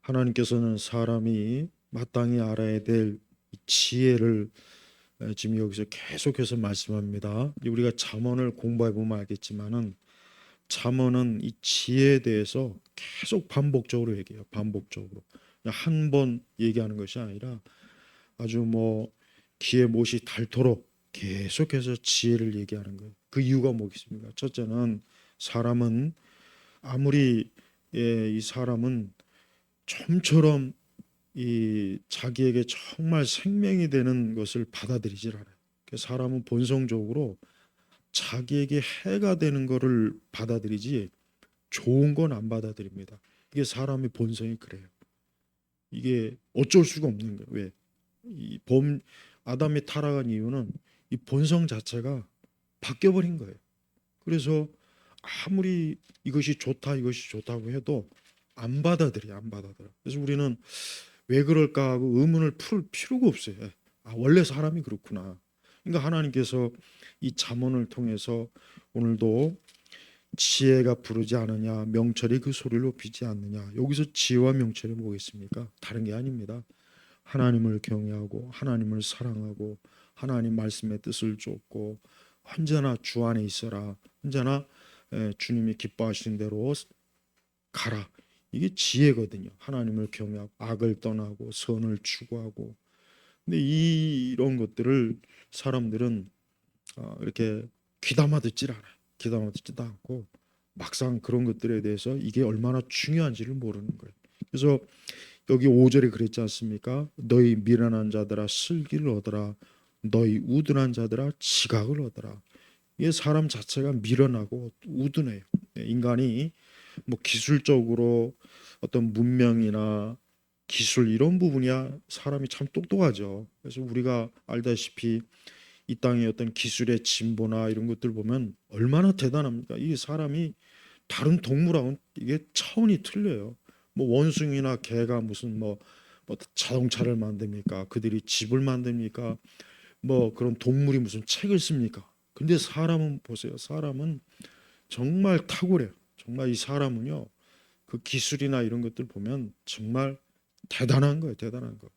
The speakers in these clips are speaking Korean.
하나님께서는 사람이 마땅히 알아야 될 지혜를 지금 여기서 계속해서 말씀합니다. 우리가 잠언을 공부해 보면 알겠지만은 잠언은 이 지혜에 대해서 계속 반복적으로 얘기해요. 반복적으로. 한 번 얘기하는 것이 아니라 아주 뭐 귀에 못이 닳도록 계속해서 지혜를 얘기하는 거예요. 그 이유가 뭐겠습니까? 첫째는 사람은 아무리 이 사람은 좀처럼 이 자기에게 정말 생명이 되는 것을 받아들이질 않아요. 사람은 본성적으로 자기에게 해가 되는 것을 받아들이지 좋은 건 안 받아들입니다. 이게 사람의 본성이 그래요. 이게 어쩔 수가 없는 거예요. 왜? 이 아담이 타락한 이유는 이 본성 자체가 바뀌어 버린 거예요. 그래서 아무리 이것이 좋다 이것이 좋다고 해도 안 받아들여 안 받아들여. 그래서 우리는 왜 그럴까 하고 의문을 풀 필요가 없어요. 아, 원래 사람이 그렇구나. 그러니까 하나님께서 이 잠언을 통해서 오늘도 지혜가 부르지 않느냐, 명철이 그 소리를 높이지 않느냐. 여기서 지혜와 명철이 뭐겠습니까? 다른 게 아닙니다. 하나님을 경외하고 하나님을 사랑하고 하나님 말씀의 뜻을 좇고 언제나 주 안에 있어라. 언제나 주님이 기뻐하시는 대로 가라. 이게 지혜거든요. 하나님을 경외하고 악을 떠나고 선을 추구하고. 근데 이런 것들을 사람들은 이렇게 귀담아 듣질 않아요. 귀담아 듣지도 않고 막상 그런 것들에 대해서 이게 얼마나 중요한지를 모르는 거예요. 그래서 여기 5절에 그랬지 않습니까? 너희 미련한 자들아 슬기를 얻어라. 너희 우둔한 자들아 지각을 얻어라. 이게 사람 자체가 미련하고 우둔해요. 인간이 뭐 기술적으로 어떤 문명이나 기술 이런 부분이야 사람이 참 똑똑하죠. 그래서 우리가 알다시피 이 땅의 어떤 기술의 진보나 이런 것들 보면 얼마나 대단합니까? 이 사람이 다른 동물하고는 이게 차원이 틀려요. 뭐 원숭이나 개가 무슨 뭐 자동차를 만듭니까? 그들이 집을 만듭니까? 뭐 그런 동물이 무슨 책을 씁니까? 근데 사람은 보세요. 사람은 정말 탁월해요. 정말 이 사람은요. 그 기술이나 이런 것들 보면 정말 대단한 거예요. 대단한 거.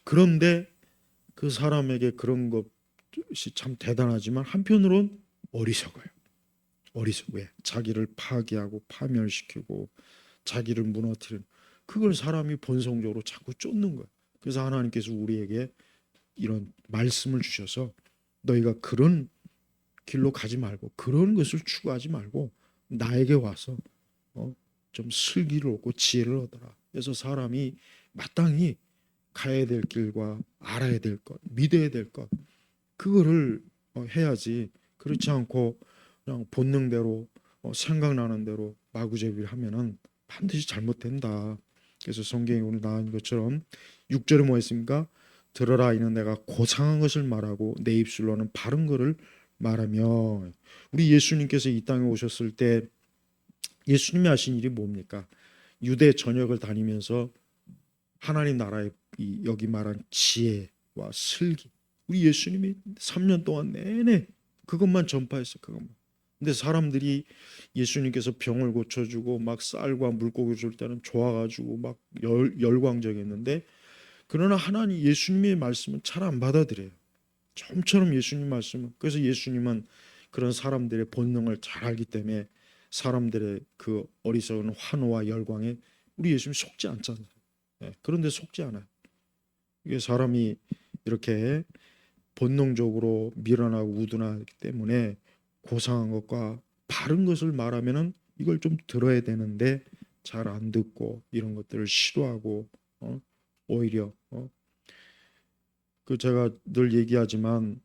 그런데 그 사람에게 그런 것이 참 대단하지만 한편으론 어리석어요. 어리석어요. 자기를 파괴하고 파멸시키고 자기를 무너뜨리는 그걸 사람이 본성적으로 자꾸 쫓는 거예요. 그래서 하나님께서 우리에게 이런 말씀을 주셔서 너희가 그런 길로 가지 말고 그런 것을 추구하지 말고 나에게 와서 좀 슬기를 얻고 지혜를 얻어라. 그래서 사람이 마땅히 가야 될 길과 알아야 될 것, 믿어야 될 것, 그거를 해야지. 그렇지 않고 그냥 본능대로 생각나는 대로 마구잡이를 하면은 반드시 잘못된다. 그래서 성경에 오늘 나온 것처럼 6절에 뭐 했습니까? 들어라 이는 내가 고상한 것을 말하고 내 입술로는 바른 것을 말하며. 우리 예수님께서 이 땅에 오셨을 때 예수님이 하신 일이 뭡니까? 유대 전역을 다니면서 하나님 나라의 여기 말한 지혜와 슬기, 우리 예수님이 3년 동안 내내 그것만 전파했어요. 그것만. 근데 사람들이 예수님께서 병을 고쳐주고 막 쌀과 물고기 줄 때는 좋아가지고 막 열광적이었는데, 그러나 하나님 예수님의 말씀은 잘 안 받아들여요. 좀처럼 예수님 말씀은. 그래서 예수님은 그런 사람들의 본능을 잘 알기 때문에 사람들의 그 어리석은 환호와 열광에 우리 예수님 속지 않잖아요. 그런데 속지 않아요. 이게 사람이 이렇게 본능적으로 밀어나고 우둔하기 때문에 고상한 것과 바른 것을 말하면은 이걸 좀 들어야 되는데 잘 안 듣고 이런 것들을 싫어하고 오히려 그 제가 늘 얘기하지만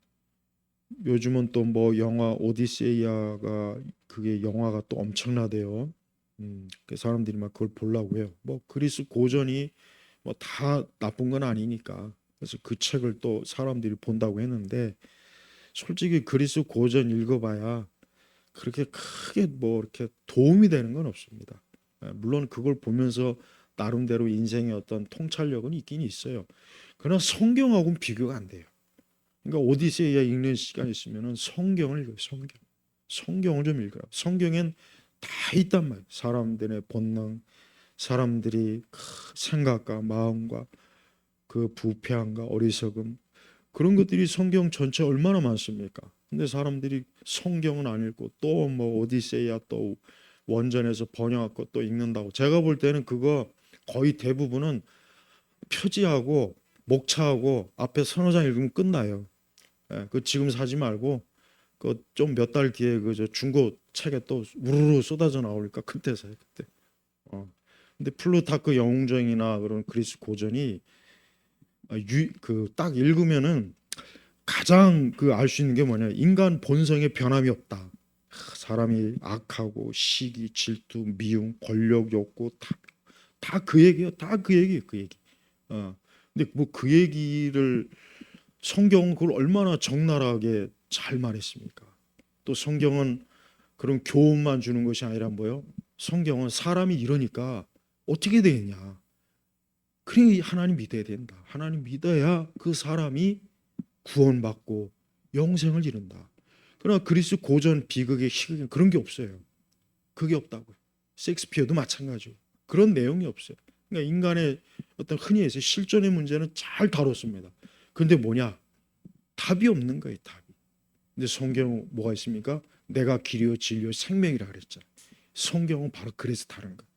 요즘은 또 뭐 영화 오디세이아가 그게 영화가 또 엄청나대요. 그 사람들이 막 그걸 보려고 해요. 뭐 그리스 고전이 뭐 다 나쁜 건 아니니까. 그래서 그 책을 또 사람들이 본다고 했는데 솔직히 그리스 고전 읽어봐야 그렇게 크게 뭐 이렇게 도움이 되는 건 없습니다. 물론 그걸 보면서 나름대로 인생의 어떤 통찰력은 있긴 있어요. 그러나 성경하고는 비교가 안 돼요. 그러니까 오디세이아 읽는 시간 있으면은 성경을 읽어요. 성경을 좀 읽어라. 성경엔 다 있단 말이에요. 사람들의 본능, 사람들이 생각과 마음과 그 부패함과 어리석음, 그런 것들이 성경 전체 얼마나 많습니까? 근데 사람들이 성경은 안 읽고 또 뭐 오디세이야 또 원전에서 번역한 것도 읽는다고. 제가 볼 때는 그거 거의 대부분은 표지하고 목차하고 앞에 서너 장 읽으면 끝나요. 예, 그 지금 사지 말고 그 좀 몇 달 뒤에 그 저 중고 책에 또 우르르 쏟아져 나오니까 그때 사요, 그때. 어. 근데 플루타크 영웅정이나 그런 그리스 고전이 그 딱 읽으면은 가장 그 알 수 있는 게 뭐냐? 인간 본성에 변함이 없다. 사람이 악하고 시기, 질투, 미움, 권력 욕구 다 그 얘기예요. 다 그 얘기예요. 그 얘기. 어. 근데 뭐 그 얘기를 성경은 그걸 얼마나 적나라하게 잘 말했습니까? 또 성경은 그런 교훈만 주는 것이 아니라 뭐요? 성경은 사람이 이러니까 어떻게 되겠냐? 그러니 하나님 믿어야 된다. 하나님 믿어야 그 사람이 구원받고 영생을 이룬다. 그러나 그리스 고전 비극의 희극에 그런 게 없어요. 그게 없다고요. 셰익스피어도 마찬가지고 그런 내용이 없어요. 그러니까 인간의 어떤 흔히 해서 실존의 문제는 잘 다뤘습니다. 근데 뭐냐? 답이 없는 거예요. 답이. 근데 성경은 뭐가 있습니까? 내가 길이요 진리요 생명이라 그랬잖아요. 성경은 바로 그래서 다른 거예요.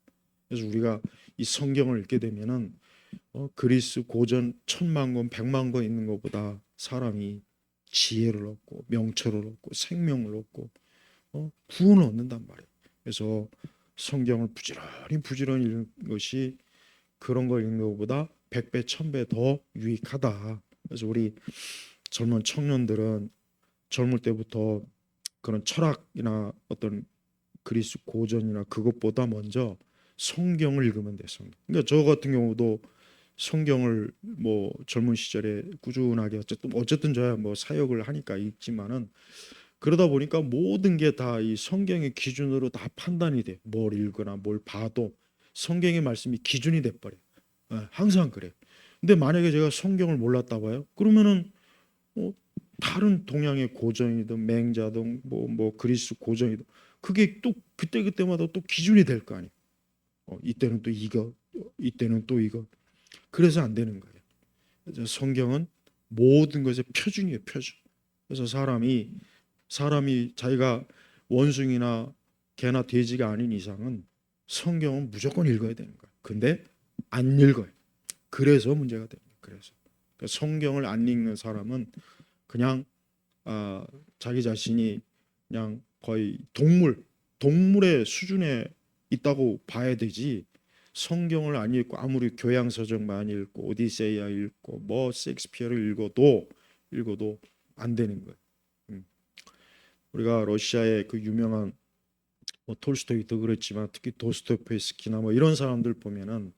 그래서 우리가 이 성경을 읽게 되면은 그리스 고전 천만 권, 백만 권 있는 것보다 사람이 지혜를 얻고 명철을 얻고 생명을 얻고 구원을 얻는단 말이에요. 그래서 성경을 부지런히 읽는 것이 그런 걸 읽는 것보다 100배, 1000배 더 유익하다. 그래서 우리 젊은 청년들은 젊을 때부터 그런 철학이나 어떤 그리스 고전이나 그것보다 먼저 성경을 읽으면 돼. 성경. 그러니까 저 같은 경우도 성경을 뭐 젊은 시절에 꾸준하게 어쨌든 저야 뭐 사역을 하니까 읽지만은 그러다 보니까 모든 게 다 이 성경의 기준으로 다 판단이 돼. 뭘 읽거나 뭘 봐도 성경의 말씀이 기준이 돼 버려. 항상 그래. 근데 만약에 제가 성경을 몰랐다 봐요. 그러면은 어, 다른 동양의 고전이든 맹자든 뭐 그리스 고전이든 그게 또 그때마다 또 기준이 될 거 아니에요. 이때는 또 이거, 이때는 또 이거. 그래서 안 되는 거예요. 그래서 성경은 모든 것의 표준이에요, 표준. 그래서 사람이 자기가 원숭이나 개나 돼지가 아닌 이상은 성경은 무조건 읽어야 되는 거예요. 근데 안 읽어요. 그래서 문제가 됩니다. 그래서 그러니까 성경을 안 읽는 사람은 그냥 자기 자신이 그냥 거의 동물의 수준에 있다고 봐야 되지. 성경을 안 읽고 아무리 교양서적 많이 읽고 오디세이아 읽고 뭐 셰익스피어를 읽어도 안 되는 거예요. 음. 우리가 러시아의 그 유명한 뭐 톨스토이도 그렇지만 특히 도스토옙스키나 뭐 이런 사람들 보면은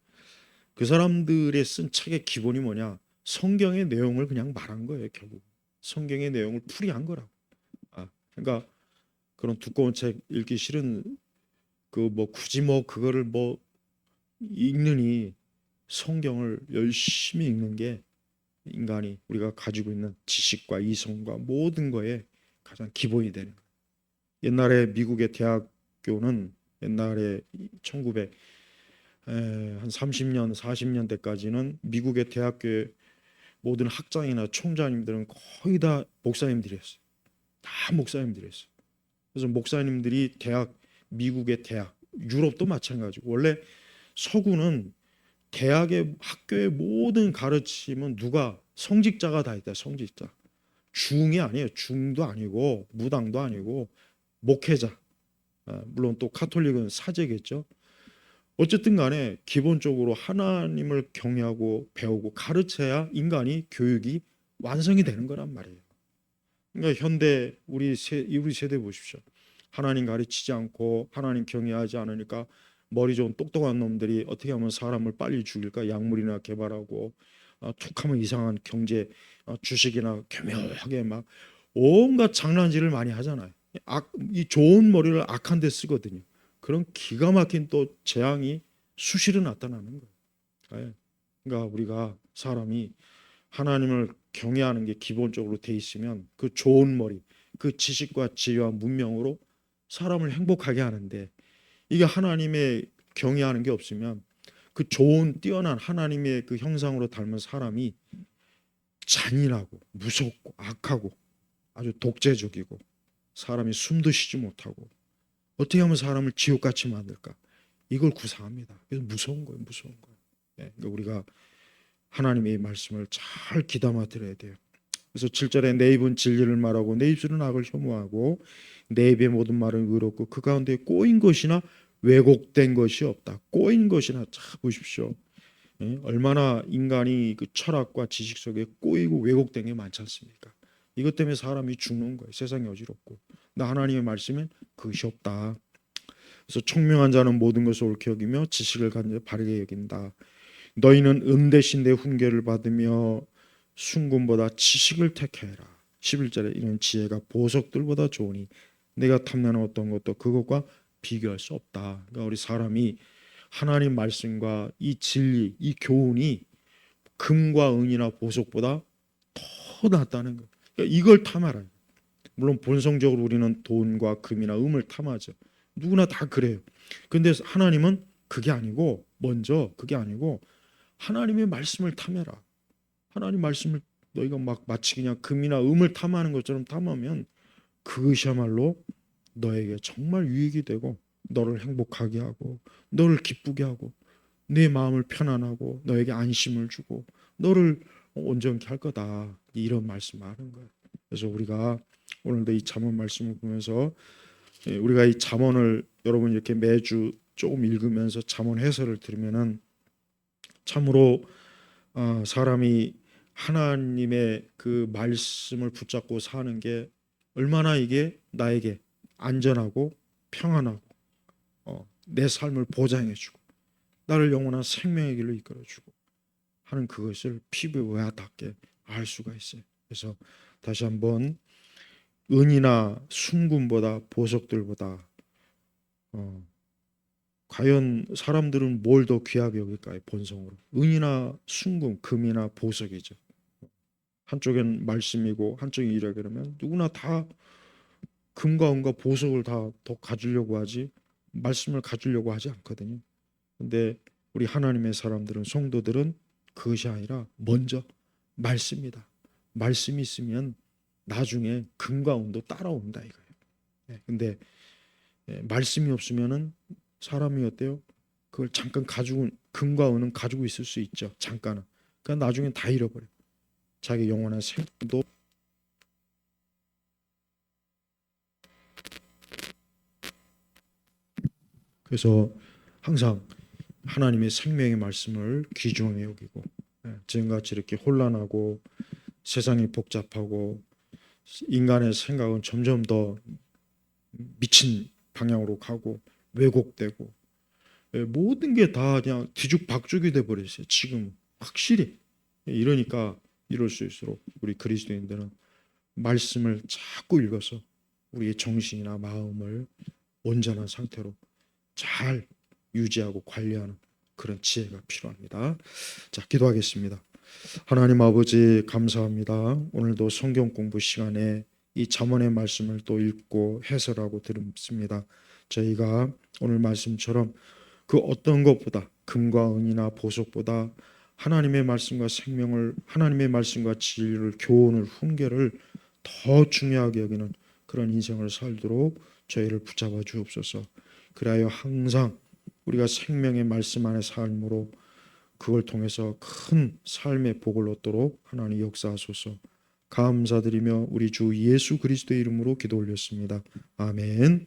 그 사람들의 쓴 책의 기본이 뭐냐? 성경의 내용을 그냥 말한 거예요, 결국. 성경의 내용을 풀이한 거라고. 그러니까 그런 두꺼운 책 읽기 싫은 그 뭐 굳이 뭐 그거를 뭐 읽느니 성경을 열심히 읽는 게 인간이 우리가 가지고 있는 지식과 이성과 모든 거에 가장 기본이 되는 거예요. 옛날에 미국의 대학교는 옛날에 1900 한 30년 40년대까지는 미국의 대학교의 모든 학장이나 총장님들은 거의 다 목사님들이었어요. 다 목사님들이었어요. 그래서 목사님들이 미국의 대학, 유럽도 마찬가지고 원래 서구는 대학의 학교의 모든 가르침은 누가 성직자가 다 있다. 성직자. 중이 아니에요. 중도 아니고 무당도 아니고 목회자. 물론 또 카톨릭은 사제겠죠. 어쨌든 간에 기본적으로 하나님을 경외하고 배우고 가르쳐야 인간이 교육이 완성이 되는 거란 말이에요. 그러니까 현대 우리 세대 보십시오. 하나님 가르치지 않고 하나님 경외하지 않으니까 머리 좋은 똑똑한 놈들이 어떻게 하면 사람을 빨리 죽일까 약물이나 개발하고 툭하면 이상한 경제 주식이나 교묘하게 막 온갖 장난질을 많이 하잖아요. 이 좋은 머리를 악한 데 쓰거든요. 그런 기가 막힌 또 재앙이 수시로 나타나는 거예요. 예. 그러니까 우리가 사람이 하나님을 경외하는 게 기본적으로 돼 있으면 그 좋은 머리, 그 지식과 지혜와 문명으로 사람을 행복하게 하는데 이게 하나님의 경외하는 게 없으면 그 좋은 뛰어난 하나님의 그 형상으로 닮은 사람이 잔인하고 무섭고 악하고 아주 독재적이고 사람이 숨도 쉬지 못하고 어떻게 하면 사람을 지옥같이 만들까? 이걸 구상합니다. 그래서 무서운 거예요. 무서운 거예요. 그러니까 우리가 하나님의 말씀을 잘 귀담아 들어야 돼요. 그래서 7절에 내 입은 진리를 말하고 내 입술은 악을 혐오하고 내 입의 모든 말은 의롭고 그 가운데 꼬인 것이나 왜곡된 것이 없다. 꼬인 것이나 자 보십시오. 얼마나 인간이 그 철학과 지식 속에 꼬이고 왜곡된 게 많지 않습니까? 이것 때문에 사람이 죽는 거예요. 세상이 어지럽고. 나 하나님의 말씀엔 그것이 없다. 그래서 총명한 자는 모든 것을 옳게 여기며 지식을 가진 자 바르게 여긴다. 너희는 대신 내 훈계를 받으며 순금보다 지식을 택해라. 11절에 이런 지혜가 보석들보다 좋으니 내가 탐내는 어떤 것도 그것과 비교할 수 없다. 그러니까 우리 사람이 하나님 말씀과 이 진리, 이 교훈이 금과 은이나 보석보다 더 낫다는 거예요. 그러니까 이걸 탐하라. 물론 본성적으로 우리는 돈과 금이나 음을 탐하죠. 누구나 다 그래요. 근데 하나님은 그게 아니고 먼저 그게 아니고 하나님의 말씀을 탐해라. 하나님 말씀을 너희가 막 마치 그냥 금이나 음을 탐하는 것처럼 탐하면 그것이야말로 너에게 정말 유익이 되고 너를 행복하게 하고 너를 기쁘게 하고 내 마음을 편안하고 너에게 안심을 주고 너를 온전케 할 거다. 이런 말씀을 하는 거예요. 그래서 우리가 오늘도 이 잠언 말씀을 보면서 우리가 이 잠언을 여러분 이렇게 매주 조금 읽으면서 잠언 해설을 들으면은 참으로 사람이 하나님의 그 말씀을 붙잡고 사는 게 얼마나 이게 나에게 안전하고 평안하고 내 삶을 보장해주고 나를 영원한 생명의 길로 이끌어주고 하는 그것을 피부와 닿게 알 수가 있어요. 그래서 다시 한번 은이나 순금보다 보석들보다 과연 사람들은 뭘 더 귀하게 여길까요? 본성으로 은이나 순금, 금이나 보석이죠. 한쪽엔 말씀이고 한쪽이 이라 그러면 누구나 다 금과 은과 보석을 다 더 가지려고 하지 말씀을 가지려고 하지 않거든요. 근데 우리 하나님의 사람들은 성도들은 그것이 아니라 먼저 말씀이다. 말씀이 있으면 나중에 금과 은도 따라온다 이거예요. 근데 말씀이 없으면은 사람이 어때요? 그걸 잠깐 가지고 금과 은은 가지고 있을 수 있죠. 잠깐은. 그러니까 나중엔 다 잃어버려. 자기 영원한 생도. 그래서 항상 하나님의 생명의 말씀을 귀중하게 여기고 지금같이 이렇게 혼란하고 세상이 복잡하고 인간의 생각은 점점 더 미친 방향으로 가고 왜곡되고 모든 게 다 그냥 뒤죽박죽이 돼 버렸어요. 지금 확실히. 이러니까 이럴 수 있도록 우리 그리스도인들은 말씀을 자꾸 읽어서 우리의 정신이나 마음을 온전한 상태로 잘 유지하고 관리하는 그런 지혜가 필요합니다. 자, 기도하겠습니다. 하나님 아버지 감사합니다. 오늘도 성경 공부 시간에 이 잠언의 말씀을 또 읽고 해설하고 들었습니다. 저희가 오늘 말씀처럼 그 어떤 것보다 금과 은이나 보석보다 하나님의 말씀과 생명을 하나님의 말씀과 진리를 교훈을 훈계를 더 중요하게 여기는 그런 인생을 살도록 저희를 붙잡아 주옵소서. 그리하여 항상 우리가 생명의 말씀 안의 삶으로 그걸 통해서 큰 삶의 복을 얻도록 하나님 역사하소서. 감사드리며 우리 주 예수 그리스도의 이름으로 기도 올렸습니다. 아멘.